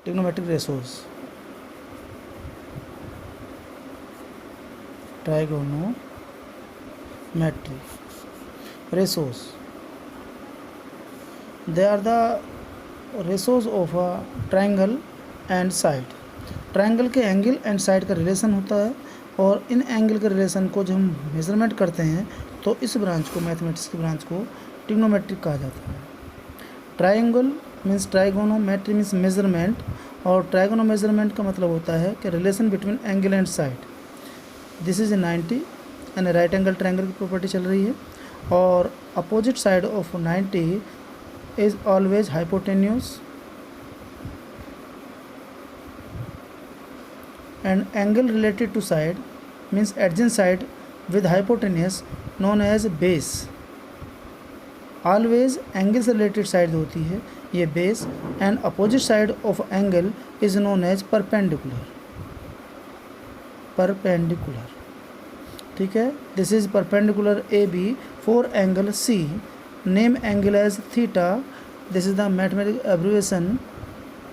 Trigonometric ratios, trigonometric ratios, they are the ratios of a triangle and side. Triangle के angle and side का relation होता है, और इन angle के relation को जब हम मेजरमेंट करते हैं तो इस ब्रांच को, मैथमेटिक्स की ब्रांच को ट्रिग्नोमेट्रिक कहा जाता है। Triangle means trigonometry means measurement, और ट्राइगोनो मेजरमेंट का मतलब होता है कि relation between angle and side. This is a 90 and right angle triangle की प्रॉपर्टी चल रही है, और opposite side of 90 is always hypotenuse, and angle related to side means adjacent side with hypotenuse known as base. Always angle से related side होती है ये base, and opposite side of angle is known as perpendicular. ठीक है, this is perpendicular AB for angle C. Name angle as theta. This is the mathematical abbreviation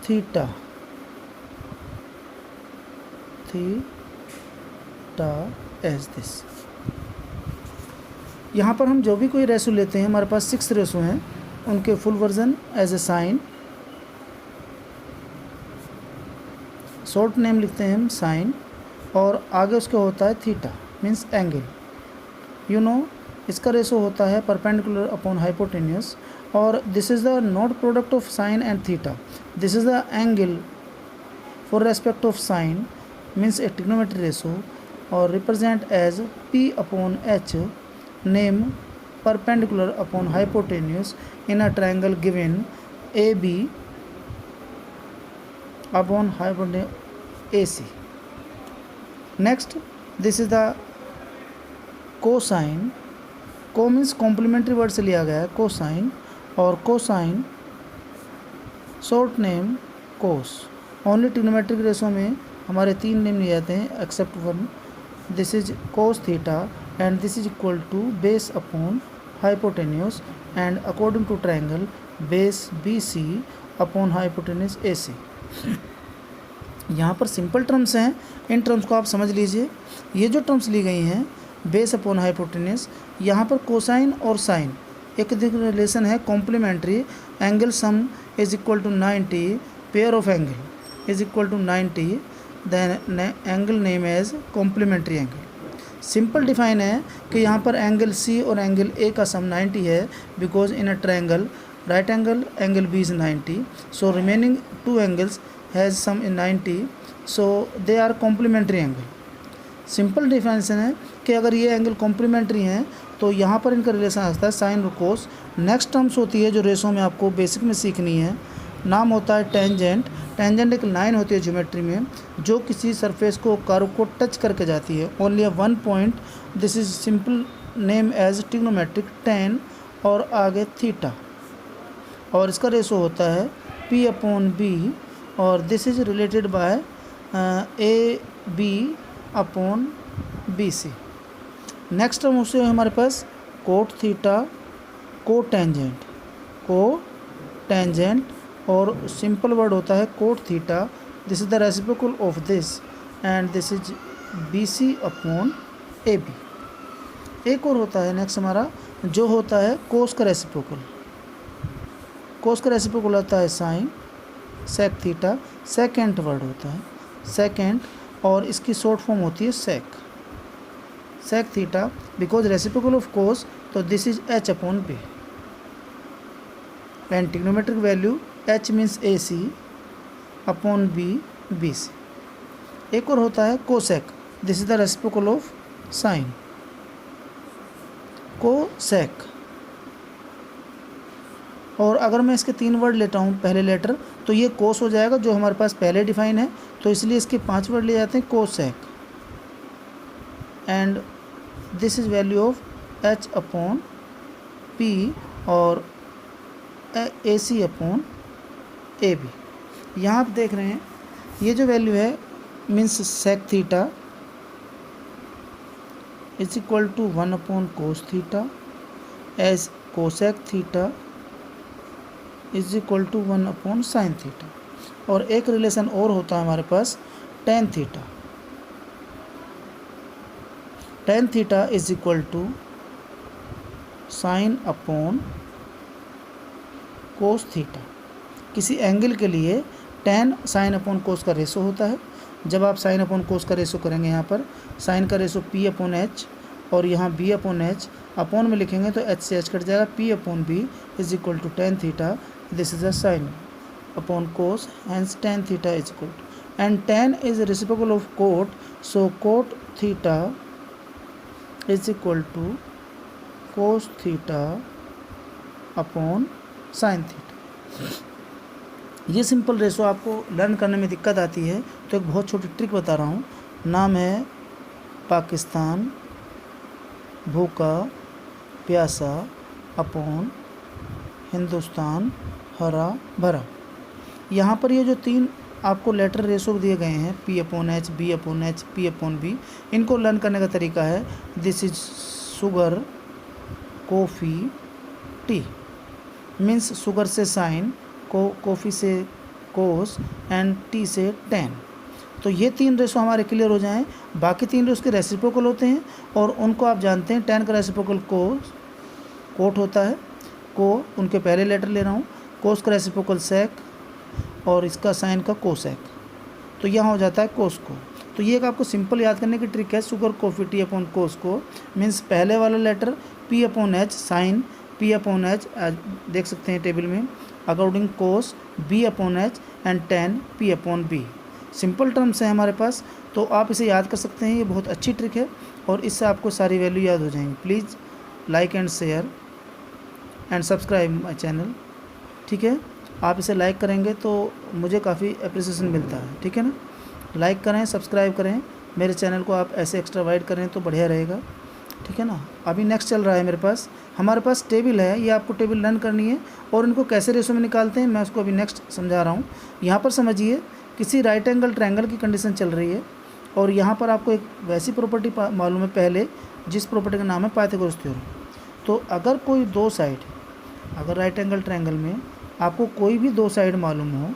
theta as this. यहाँ पर हम जो भी कोई रेशो लेते हैं, हमारे पास 6 रेशो हैं, उनके full version as a sine, short name लिखते हैं हम साइन, और आगे उसके होता है theta means angle. You know इसका रेशो होता है परपेंडिकुलर अपॉन हाइपोटेन्यूस, और this is the not product of sine and theta, this is the angle for respect of sine means a trigonometric ratio, or represent as P upon H, name perpendicular upon hypotenuse in a triangle given AB upon hypotenuse AC. Next, this is the cosine. Co means complementary word से लिया गया है cosine, और cosine short name cos. Only trigonometric ratio में हमारे 3 name लिए जाते हैं except one. This is cos theta and this is equal to base upon hypotenuse, and according to triangle base BC upon hypotenuse AC। यहाँ पर simple terms हैं, in terms को आप समझ लीजिए। ये जो टर्म्स ली गई हैं बेस अपॉन हाइपोटेन्यूस, यहाँ पर कोसाइन और साइन एक रिलेशन है complementary. Angle sum is equal to 90, pair of angle is equal to 90, then angle name as complementary angle. Simple define है कि यहाँ पर एंगल C और एंगल A का सम 90 है, because in a triangle right angle B is 90, so remaining 2 angles has sum in 90, so they are complementary angle. Simple definition है कि अगर ये एंगल कॉम्प्लीमेंट्री हैं तो यहाँ पर इनका रिलेशन आता है साइन और कोस। नेक्स्ट टर्म्स होती है जो रेशो में आपको बेसिक में सीखनी है, नाम होता है टेंजेंट। टेंजेंट एक लाइन होती है ज्योमेट्री में जो किसी सरफेस को, कर्व को टच करके जाती है, only 1 point. This is simple name as trigonometric tan, और आगे थीटा, और इसका रेशो होता है P अपॉन B, और this is related by AB upon BC। Next term उससे हमारे पास कोट थीटा, को टेंजेंट, और सिंपल वर्ड होता है cot theta. This is the reciprocal of this, and this is BC upon AB। एक और होता है नेक्स्ट हमारा जो होता है कोस का रेसिप्रोकल। कोस का रेसिप्रोकल होता है sine, sec theta, second word होता है सेकेंड, और इसकी शॉर्ट फॉर्म होती है sec theta, because reciprocal of cos, तो this is H upon B। And trigonometric value H means AC upon B BC। एक और होता है cosec, this is the reciprocal of sine, cosec. और अगर मैं इसके 3 वर्ड लेता हूँ पहले लेटर, तो ये कोस हो जाएगा जो हमारे पास पहले डिफाइन है, तो इसलिए इसके 5 वर्ड ले जाते हैं cosec, and this is value of H upon P और AC अपॉन AB। यहाँ आप देख रहे हैं ये जो वैल्यू है means sec theta is equal to 1 upon cos theta, as cosec theta is equal to 1 upon sine theta. और एक रिलेशन और होता है हमारे पास tan theta. tan theta is equal to sine upon cos theta. किसी angle के लिए tan साइन अपॉन कोस का रेशो होता है। जब आप साइन अपॉन कोस का रेशो करेंगे, यहाँ पर साइन का रेशो p अपॉन एच और यहाँ b अपॉन एच, अपॉन में लिखेंगे तो h से h कट जाएगा, p upon b is equal to tan theta, this is a sine upon cos, hence tan theta is equal to, and tan is reciprocal of cot, so cot theta is equal to cos theta upon sine theta. ये simple ratio आपको learn करने में दिक्कत आती है तो एक बहुत छोटी ट्रिक बता रहा हूँ। नाम है पाकिस्तान भूखा प्यासा अपॉन हिंदुस्तान हरा भरा। यहाँ पर ये जो तीन आपको लेटर रेशो दिए गए हैं, p upon H, b upon H, p upon b, इनको लर्न करने का तरीका है this is sugar, coffee, T, means sugar से साइन, कॉफ़ी से कोस एंड टी से tan। तो ये तीन रेशो हमारे क्लियर हो जाएं। बाकी तीन रेशो के रेसिप्रोकल होते हैं और उनको आप जानते हैं। tan का रेसिप्रोकल कोट होता है, को उनके पहले लेटर ले रहा हूँ, कोस का रेसिप्रोकल सेक और इसका साइन का कोसेक, तो यहाँ हो जाता है कोस को। तो ये एक आपको सिंपल याद करने की ट्रिक है, sugar coffee tea upon cos को, मीन्स पहले वाला letter p upon H, sine p upon H, देख सकते हैं टेबल में, according cos b upon H and tan p upon b। Simple terms हैं हमारे पास, तो आप इसे याद कर सकते हैं। ये बहुत अच्छी ट्रिक है और इससे आपको सारी वैल्यू याद हो जाएंगी। Please like and share and subscribe my channel, ठीक है। आप इसे लाइक करेंगे तो मुझे काफ़ी अप्रिसिएशन मिलता है, ठीक है ना। लाइक करें, सब्सक्राइब करें, मेरे चैनल को आप ऐसे एक्स्ट्रा वाइड करें तो बढ़िया रहेगा, ठीक है ना। अभी नेक्स्ट चल रहा है मेरे पास, हमारे पास टेबल है, ये आपको टेबल लर्न करनी है और इनको कैसे रेशो में निकालते हैं मैं उसको अभी नेक्स्ट समझा रहा हूँ। यहाँ पर समझिए, किसी राइट एंगल ट्रायंगल की कंडीशन चल रही है और यहाँ पर आपको एक वैसी प्रॉपर्टी मालूम है पहले, जिस प्रॉपर्टी का नाम है पाइथागोरस थ्योरम। तो अगर कोई दो साइड, अगर राइट एंगल ट्रायंगल में आपको कोई भी दो साइड मालूम हो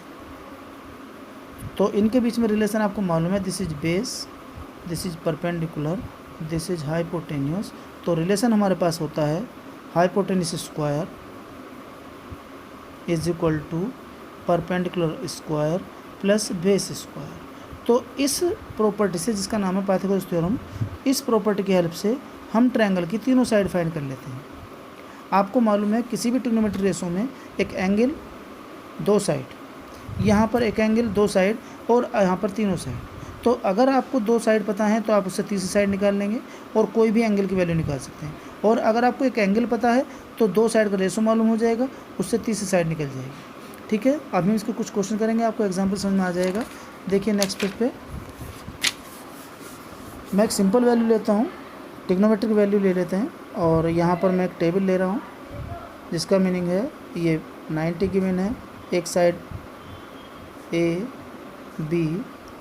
तो इनके बीच में रिलेशन आपको मालूम है, this is base, this is perpendicular, this is hypotenuse. तो रिलेशन हमारे पास होता है hypotenuse square is equal to perpendicular square plus base square. तो इस प्रॉपर्टी से, जिसका नाम है पाइथागोरस थ्योरम, इस प्रॉपर्टी की हेल्प से हम ट्रायंगल की तीनों साइड फाइंड कर लेते हैं। आपको मालूम है किसी भी ट्रिग्नोमेट्री रेशो में एक एंगल दो साइड, यहाँ पर एक एंगल दो साइड और यहाँ पर तीनों साइड। तो अगर आपको दो साइड पता है तो आप उससे तीसरी साइड निकाल लेंगे और कोई भी एंगल की वैल्यू निकाल सकते हैं। और अगर आपको एक एंगल पता है तो दो साइड का रेशो मालूम हो जाएगा, उससे तीसरी साइड निकल जाएगी, ठीक है। अभी हम इसके कुछ क्वेश्चन करेंगे, आपको एग्जाम्पल समझ में आ जाएगा। देखिए नेक्स्ट पेज पे मैं एक सिंपल वैल्यू लेता हूँ, ट्रिग्नोमेट्रिक वैल्यू ले लेते हैं और यहाँ पर मैं एक टेबल ले रहा हूँ जिसका मीनिंग है ये 90 गिवन है, एक side A B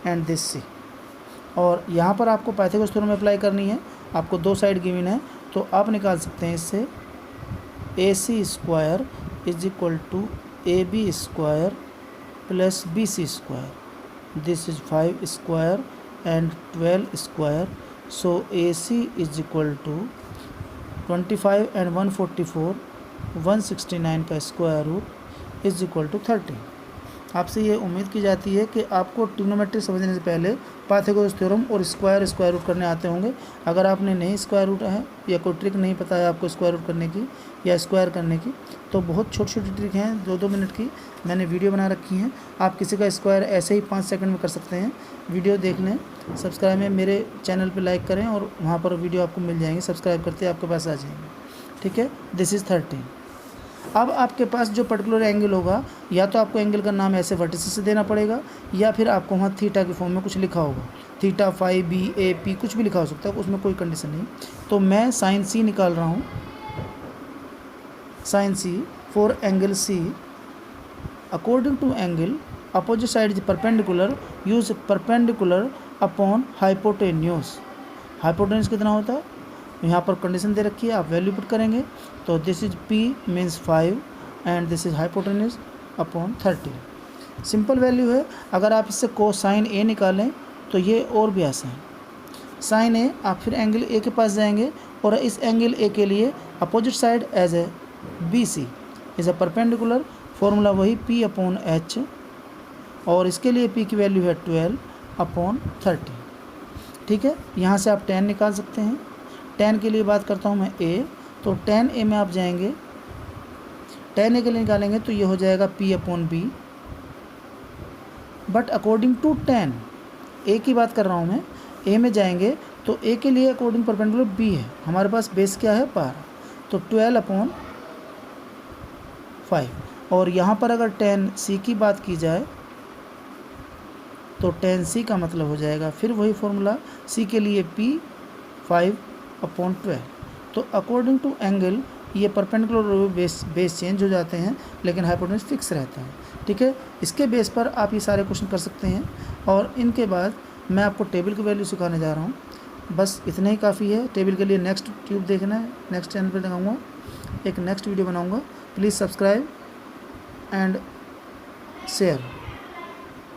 and this C, और यहाँ पर आपको पाइथागोरस थ्योरम अप्लाई करनी है। आपको दो साइड गिवन है तो आप निकाल सकते हैं इससे A C square is equal to A B square plus B C square, this is 5 square and 12 square, so A C is equal to 25 and 144 169 का square root is equal to 30। आपसे ये उम्मीद की जाती है कि आपको ट्रिग्नोमेट्री समझने से पहले पाइथागोरस थ्योरम और स्क्वायर रूट करने आते होंगे। अगर आपने नहीं स्क्वायर रूट है या कोई ट्रिक नहीं पता है आपको स्क्वायर रूट करने की या स्क्वायर करने की, तो बहुत छोटी छोटी ट्रिक हैं, 2-2 मिनट की मैंने वीडियो बना रखी हैं। आप किसी का स्क्वायर ऐसे ही 5 सेकंड में कर सकते हैं। वीडियो देख लें, सब्सक्राइब में मेरे चैनल पर लाइक करें और वहाँ पर वीडियो आपको मिल जाएंगे, सब्सक्राइब करते आपके पास आ जाएंगे, ठीक है। This is 13। अब आपके पास जो पर्टिकुलर एंगल होगा, या तो आपको एंगल का नाम ऐसे वर्टिसेस से देना पड़ेगा या फिर आपको वहाँ थीटा के फॉर्म में कुछ लिखा होगा, theta phi B A P कुछ भी लिखा हो सकता है, उसमें कोई कंडीशन नहीं। तो मैं साइन सी निकाल रहा हूँ, sine C for angle C according to angle opposite side is perpendicular, use perpendicular upon hypotenuse. Hypotenuse कितना होता है, यहाँ पर कंडीशन दे रखी है, आप वैल्यू पुट करेंगे तो this is p means 5 and this is hypotenuse upon 30। Simple value है। अगर आप इससे कोसाइन ए निकालें तो ये और भी आसान। साइन ए, आप फिर एंगल ए के पास जाएंगे और इस एंगल ए के लिए opposite side as A B C is a perpendicular, formula वही P/H, और इसके लिए P की वैल्यू है 12/30। ठीक है, यहाँ से आप tan निकाल सकते हैं। tan के लिए बात करता हूँ मैं a, तो tan a में आप जाएंगे, tan a के लिए निकालेंगे तो ये हो जाएगा P/B, but according to tan a की बात कर रहा हूँ मैं, a में जाएंगे तो a के लिए अकॉर्डिंग परपेंडिकुलर b है, हमारे पास बेस क्या है 12, तो 12/5। और यहाँ पर अगर tan c की बात की जाए तो tan c का मतलब हो जाएगा फिर वही फॉर्मूला, c के लिए P 5/12। तो अकॉर्डिंग टू एंगल ये परपेंडिकुलर बेस चेंज हो जाते हैं, लेकिन हाइपोटेन्यूज फिक्स रहता है। ठीक है, इसके बेस पर आप ये सारे क्वेश्चन कर सकते हैं। और इनके बाद मैं आपको टेबल की वैल्यू सिखाने जा रहा हूँ, बस इतना ही काफ़ी है। टेबल के लिए नेक्स्ट ट्यूब देखना है, नेक्स्ट चैनल पर दिखाऊँगा, एक नेक्स्ट वीडियो बनाऊँगा। Please subscribe and share.